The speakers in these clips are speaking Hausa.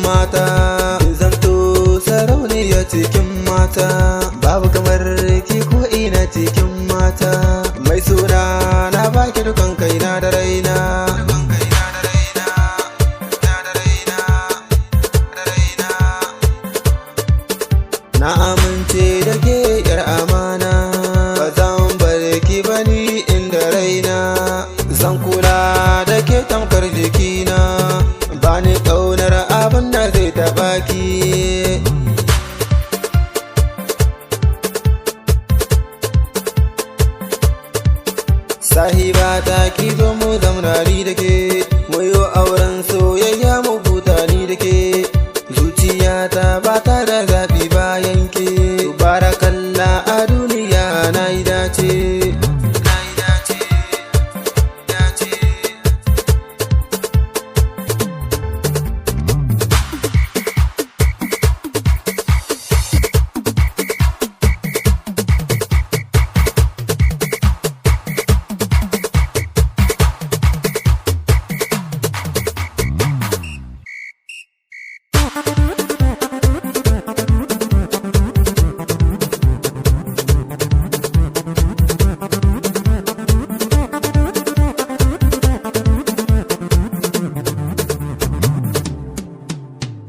mata, zanto sarauniya cikin mata, babu kamar ki ko ina cikin mata. Mai suna na baki dukan kaina da raina. Na amince da ke yar amana, ba zan bar ki bani inda raina. Zan kula da ke tamkar jikina, ba ni ƙaunar abin da zai taɓa ki. Sahibata ki zo mu zamrari da ke, mu yi auren soyayya mu huta ni da ke. Zuciyata ba ta da zaɓi bayan ke, barakallah a duniya na yi dace.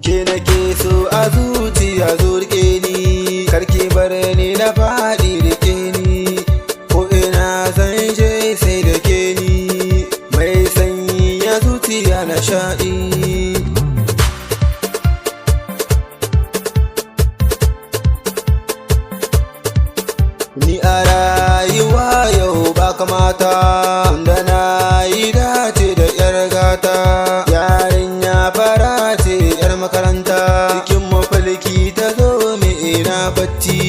Ke nake so a zuciya zo rike ni, karki bar ni na faɗi rike ni, ko ina zan je sai da ke ni, mai sanyi ya zuciya na sha'i. Ni a rayuwa yau ba kamata, da na yi dace da yar gata, yarinya fara ce yar makaranta, cikin mafalki ta zo mai ina bacci.